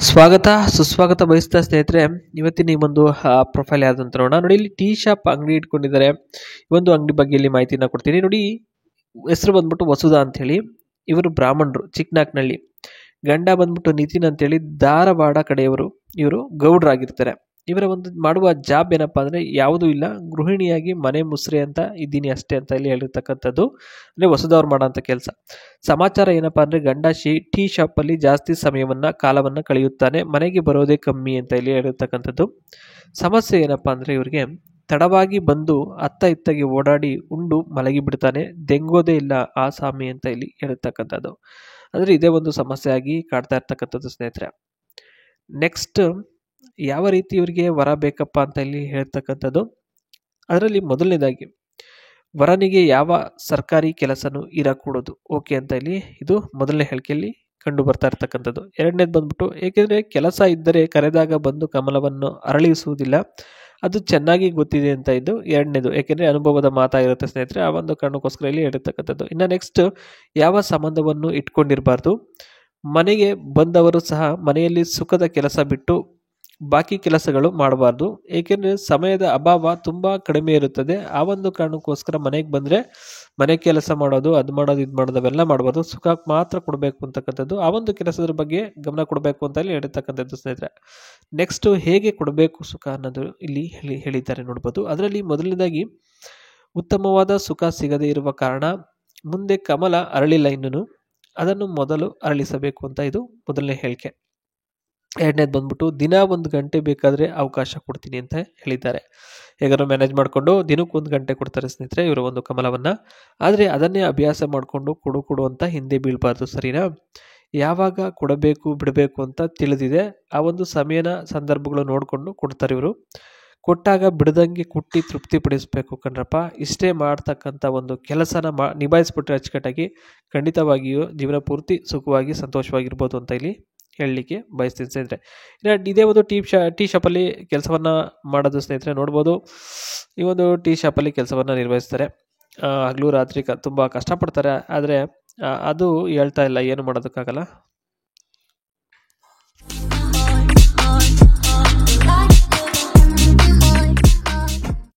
ಸ್ವಾಗತ ಸುಸ್ವಾಗತ ಬಯಸ್ತಾ ಸ್ನೇಹಿತರೆ. ಇವತ್ತಿನ ಈ ಒಂದು ಪ್ರೊಫೈಲ್ ಯಾವ್ದಂತ ನೋಡೋಣ. ನೋಡಿ, ಇಲ್ಲಿ ಟೀ ಶಾಪ್ ಅಂಗಡಿ ಇಟ್ಕೊಂಡಿದ್ದಾರೆ. ಈ ಒಂದು ಅಂಗಡಿ ಬಗ್ಗೆ ಇಲ್ಲಿ ಮಾಹಿತಿನ ಕೊಡ್ತೀನಿ ನೋಡಿ. ಹೆಸರು ಬಂದ್ಬಿಟ್ಟು ವಸುಧಾ ಅಂತ ಹೇಳಿ. ಇವರು ಬ್ರಾಹ್ಮಣರು, ಚಿಕ್ಕನಾಕ್ನಳ್ಳಿ. ಗಂಡ ಬಂದ್ಬಿಟ್ಟು ನಿತಿನ್ ಅಂತೇಳಿ ಧಾರವಾಡ ಕಡೆಯವರು. ಇವರು ಗೌಡ್ರಾಗಿರ್ತಾರೆ. ಇವರ ಒಂದು ಮಾಡುವ ಜಾಬ್ ಏನಪ್ಪಾ ಅಂದ್ರೆ ಯಾವುದೂ ಇಲ್ಲ, ಗೃಹಿಣಿಯಾಗಿ ಮನೆ ಮುಸ್ರೆ ಅಂತ ಇದ್ದೀನಿ ಅಷ್ಟೇ ಅಂತ ಇಲ್ಲಿ ಹೇಳಿರ್ತಕ್ಕಂಥದ್ದು. ಅಂದ್ರೆ ವಸುಧಾ ಅವ್ರು ಮಾಡೋಂಥ ಕೆಲಸ. ಸಮಾಚಾರ ಏನಪ್ಪಾ ಅಂದ್ರೆ ಗಂಡ ಟೀ ಶಾಪ್ ಅಲ್ಲಿ ಜಾಸ್ತಿ ಕಾಲವನ್ನ ಕಳೆಯುತ್ತಾನೆ, ಮನೆಗೆ ಬರೋದೇ ಕಮ್ಮಿ ಅಂತ ಇಲ್ಲಿ ಹೇಳಿರ್ತಕ್ಕಂಥದ್ದು. ಸಮಸ್ಯೆ ಏನಪ್ಪಾ ಅಂದ್ರೆ ಇವ್ರಿಗೆ ತಡವಾಗಿ ಬಂದು ಅತ್ತ ಇತ್ತಗೆ ಓಡಾಡಿ ಉಂಡು ಮಲಗಿ ಬಿಡ್ತಾನೆ, ದೆಂಗೋದೇ ಇಲ್ಲ ಆಸಾಮಿ ಅಂತ ಇಲ್ಲಿ ಹೇಳಿರ್ತಕ್ಕಂಥದ್ದು. ಅಂದ್ರೆ ಇದೇ ಒಂದು ಸಮಸ್ಯೆ ಆಗಿ ಕಾಡ್ತಾ ಇರ್ತಕ್ಕಂಥದ್ದು ಸ್ನೇಹಿತರೆ. ನೆಕ್ಸ್ಟ್, ಯಾವ ರೀತಿ ಇವರಿಗೆ ವರ ಬೇಕಪ್ಪ ಅಂತ ಇಲ್ಲಿ ಹೇಳ್ತಕ್ಕಂಥದ್ದು. ಅದರಲ್ಲಿ ಮೊದಲನೇದಾಗಿ ವರನಿಗೆ ಯಾವ ಸರ್ಕಾರಿ ಕೆಲಸನೂ ಇರಕೂಡದು, ಓಕೆ ಅಂತ ಇಲ್ಲಿ ಇದು ಮೊದಲನೇ ಹೇಳಿಕೆಯಲ್ಲಿ ಕಂಡು ಬರ್ತಾ ಇರ್ತಕ್ಕಂಥದ್ದು. ಎರಡನೇದು ಬಂದ್ಬಿಟ್ಟು, ಏಕೆಂದರೆ ಕೆಲಸ ಇದ್ದರೆ ಕರೆದಾಗ ಬಂದು ಕಮಲವನ್ನು ಅರಳಿಸುವುದಿಲ್ಲ, ಅದು ಚೆನ್ನಾಗಿ ಗೊತ್ತಿದೆ ಅಂತ ಇದು ಎರಡನೇದು. ಏಕೆಂದರೆ ಅನುಭವದ ಮಾತಾಗಿರುತ್ತೆ ಸ್ನೇಹಿತರೆ, ಆ ಒಂದು ಕಾರಣಕ್ಕೋಸ್ಕರ ಇಲ್ಲಿ ಹೇಳಿರ್ತಕ್ಕಂಥದ್ದು. ಇನ್ನು ನೆಕ್ಸ್ಟ್, ಯಾವ ಸಂಬಂಧವನ್ನು ಇಟ್ಕೊಂಡಿರಬಾರ್ದು, ಮನೆಗೆ ಬಂದವರು ಸಹ ಮನೆಯಲ್ಲಿ ಸುಖದ ಕೆಲಸ ಬಿಟ್ಟು ಬಾಕಿ ಕೆಲಸಗಳು ಮಾಡಬಾರ್ದು, ಏಕೆಂದರೆ ಸಮಯದ ಅಭಾವ ತುಂಬ ಕಡಿಮೆ ಇರುತ್ತದೆ. ಆ ಒಂದು ಕಾರಣಕ್ಕೋಸ್ಕರ ಮನೆಗೆ ಬಂದರೆ ಮನೆ ಕೆಲಸ ಮಾಡೋದು, ಅದು ಮಾಡೋದು, ಇದು ಮಾಡೋದು ಅವೆಲ್ಲ ಮಾಡಬಾರ್ದು, ಸುಖಕ್ಕೆ ಮಾತ್ರ ಕೊಡಬೇಕು ಅಂತಕ್ಕಂಥದ್ದು. ಆ ಒಂದು ಕೆಲಸದ ಬಗ್ಗೆ ಗಮನ ಕೊಡಬೇಕು ಅಂತ ಇಲ್ಲಿ ಹೇಳಿರ್ತಕ್ಕಂಥದ್ದು ಸ್ನೇಹಿತರೆ. ನೆಕ್ಸ್ಟು, ಹೇಗೆ ಕೊಡಬೇಕು ಸುಖ ಅನ್ನೋದು ಇಲ್ಲಿ ಹೇಳಿದ್ದಾರೆ ನೋಡ್ಬೋದು. ಅದರಲ್ಲಿ ಮೊದಲನೇದಾಗಿ, ಉತ್ತಮವಾದ ಸುಖ ಸಿಗದೇ ಇರುವ ಕಾರಣ ಮುಂದೆ ಕಮಲ ಅರಳಿಲ್ಲ ಇನ್ನೂ, ಅದನ್ನು ಮೊದಲು ಅರಳಿಸಬೇಕು ಅಂತ ಇದು ಮೊದಲನೇ ಹೇಳಿಕೆ. ಎರಡನೇದು ಬಂದ್ಬಿಟ್ಟು, ದಿನ 1 ಗಂಟೆ ಬೇಕಾದರೆ ಅವಕಾಶ ಕೊಡ್ತೀನಿ ಅಂತ ಹೇಳಿದ್ದಾರೆ. ಹೇಗಾದ್ರು ಮ್ಯಾನೇಜ್ ಮಾಡಿಕೊಂಡು ದಿನಕ್ಕೆ 1 ಗಂಟೆ ಕೊಡ್ತಾರೆ ಸ್ನೇಹಿತರೆ ಇವರು ಒಂದು ಕಮಲವನ್ನು. ಆದರೆ ಅದನ್ನೇ ಅಭ್ಯಾಸ ಮಾಡಿಕೊಂಡು ಕೊಡು ಅಂತ ಹಿಂದೆ ಬೀಳಬಾರ್ದು, ಸರಿನಾ? ಯಾವಾಗ ಕೊಡಬೇಕು ಬಿಡಬೇಕು ಅಂತ ತಿಳಿದಿದೆ, ಆ ಒಂದು ಸಮಯನ ಸಂದರ್ಭಗಳು ನೋಡಿಕೊಂಡು ಕೊಡ್ತಾರೆ ಇವರು. ಕೊಟ್ಟಾಗ ಬಿಡದಂಗೆ ಕುಟ್ಟಿ ತೃಪ್ತಿಪಡಿಸಬೇಕು ಕಣ್ರಪ್ಪ. ಇಷ್ಟೇ ಮಾಡ್ತಕ್ಕಂಥ ಒಂದು ಕೆಲಸನ ನಿಭಾಯಿಸ್ಬಿಟ್ರೆ ಅಚ್ಚುಕಟ್ಟಾಗಿ ಖಂಡಿತವಾಗಿಯೂ ಜೀವನ ಪೂರ್ತಿ ಸುಖವಾಗಿ ಸಂತೋಷವಾಗಿರ್ಬೋದು ಅಂತ ಇಲ್ಲಿ ಹೇಳಲಿಕ್ಕೆ ಬಯಸ್ತೀನಿ ಸ್ನೇಹಿತರೆ. ಇದೇ ಒಂದು ಟೀ ಶಾಪಲ್ಲಿ ಕೆಲಸವನ್ನು ಮಾಡೋದು ಸ್ನೇಹಿತರೆ ನೋಡ್ಬೋದು. ಈ ಒಂದು ಟೀ ಶಾಪಲ್ಲಿ ಕೆಲಸವನ್ನು ನಿರ್ವಹಿಸ್ತಾರೆ. ಹಗಲು ರಾತ್ರಿ ತುಂಬ ಕಷ್ಟಪಡ್ತಾರೆ. ಆದರೆ ಅದು ಹೇಳ್ತಾ ಇಲ್ಲ, ಏನು ಮಾಡೋದಕ್ಕಾಗಲ್ಲ.